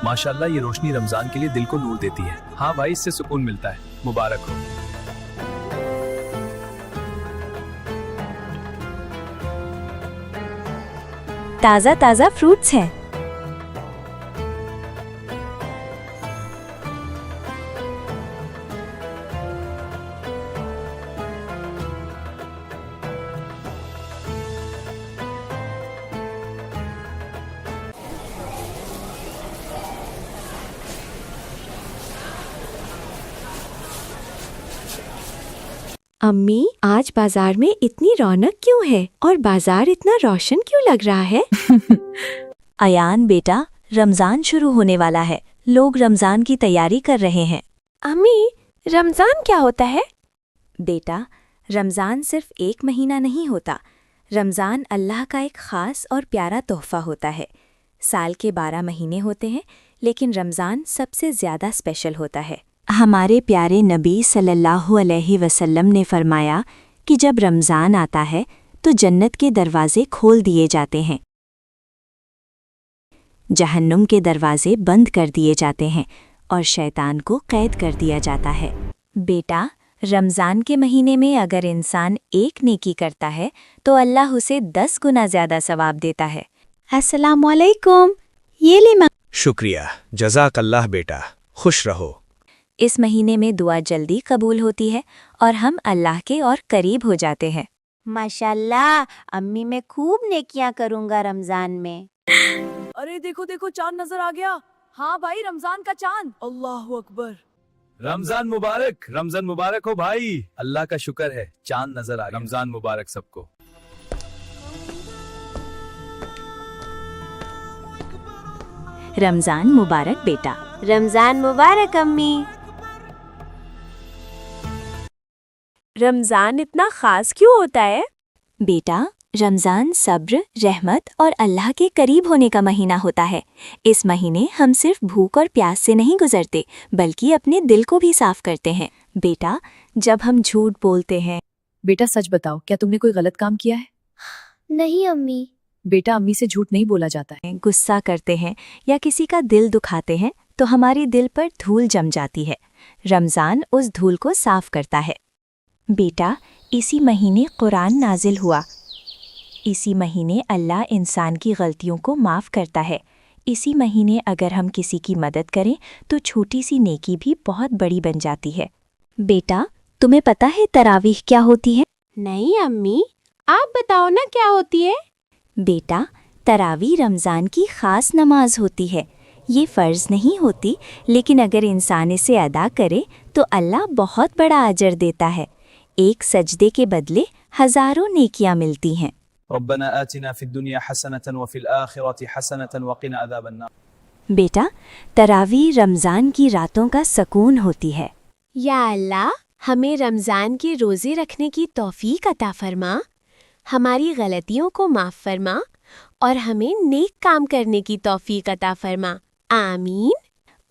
माशाल्लाह ये रोशनी रमजान के लिए दिल को नूर देती है। हाँ भाई, इससे सुकून मिलता है। मुबारक हो। ताज़ा ताज़ा फ्रूट्स हैं। अम्मी, आज बाजार में इतनी रौनक क्यों है और बाजार इतना रोशन क्यों लग रहा है? अयान बेटा, रमजान शुरू होने वाला है। लोग रमजान की तैयारी कर रहे हैं। अम्मी, रमजान क्या होता है? बेटा, रमजान सिर्फ एक महीना नहीं होता। रमजान अल्लाह का एक ख़ास और प्यारा तोहफा होता है। साल के 12 महीने होते हैं, लेकिन रमजान सबसे ज़्यादा स्पेशल होता है। हमारे प्यारे नबी सल्लल्लाहु अलैहि वसल्लम ने फरमाया कि जब रमज़ान आता है तो जन्नत के दरवाज़े खोल दिए जाते हैं, जहन्नुम के दरवाज़े बंद कर दिए जाते हैं और शैतान को कैद कर दिया जाता है। बेटा, रमज़ान के महीने में अगर इंसान एक नेकी करता है तो अल्लाह उसे 10 गुना ज़्यादा सवाब देता है। अस्सलामु अलैकुम, ये ले। शुक्रिया, जज़ाकल्लाह बेटा, खुश रहो। इस महीने में दुआ जल्दी कबूल होती है और हम अल्लाह के और करीब हो जाते हैं। माशाल्लाह, अम्मी मैं खूब नेकियां करूंगा रमजान में। अरे देखो देखो, चांद नजर आ गया। हाँ भाई, रमजान का चांद। अल्लाह अकबर। रमजान मुबारक, रमजान मुबारक हो भाई। अल्लाह का शुक्र है, चांद नजर आ गया। रमजान मुबारक सबको। रमजान मुबारक बेटा। रमजान मुबारक अम्मी। रमजान इतना खास क्यों होता है? बेटा, रमज़ान सब्र, रहमत और अल्लाह के करीब होने का महीना होता है। इस महीने हम सिर्फ भूख और प्यास से नहीं गुजरते, बल्कि अपने दिल को भी साफ करते हैं। बेटा, जब हम झूठ बोलते हैं। बेटा सच बताओ, क्या तुमने कोई गलत काम किया है? नहीं अम्मी। बेटा, अम्मी से झूठ नहीं बोला जाता है। गुस्सा करते हैं या किसी का दिल दुखाते हैं तो हमारे दिल पर धूल जम जाती है। रमज़ान उस धूल को साफ करता है। बेटा, इसी महीने कुरान नाजिल हुआ। इसी महीने अल्लाह इंसान की गलतियों को माफ़ करता है। इसी महीने अगर हम किसी की मदद करें तो छोटी सी नेकी भी बहुत बड़ी बन जाती है। बेटा, तुम्हें पता है तरावीह क्या होती है? नहीं अम्मी, आप बताओ ना क्या होती है। बेटा, तरावी रमज़ान की ख़ास नमाज होती है। ये फ़र्ज़ नहीं होती, लेकिन अगर इंसान इसे अदा करे तो अल्लाह बहुत बड़ा अजर देता है। एक सजदे के बदले हज़ारों नेकियां मिलती हैं। रब्बना आतिना फिद दुनिया हसनतन व फिल आखिरति हसनतन व क़िना अज़ाबन नार। बेटा, तरावी रमज़ान की रातों का सुकून होती है। या अल्लाह, हमें रमज़ान के रोज़े रखने की तौफीक अता फरमा, हमारी गलतियों को माफ़ फरमा और हमें नेक काम करने की तौफीक अता फरमा। आमीन।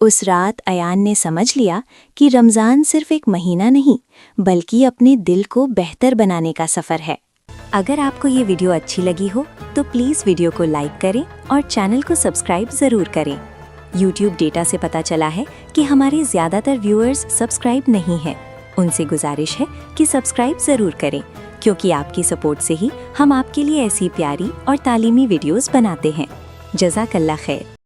उस रात अयान ने समझ लिया कि रमज़ान सिर्फ एक महीना नहीं, बल्कि अपने दिल को बेहतर बनाने का सफ़र है। अगर आपको ये वीडियो अच्छी लगी हो तो प्लीज़ वीडियो को लाइक करें और चैनल को सब्सक्राइब ज़रूर करें। YouTube डेटा से पता चला है कि हमारे ज़्यादातर व्यूअर्स सब्सक्राइब नहीं हैं। उनसे गुजारिश है कि सब्सक्राइब ज़रूर करें, क्योंकि आपकी सपोर्ट से ही हम आपके लिए ऐसी प्यारी और तालीमी वीडियोज़ बनाते हैं। जज़ाकल्लाह खैर।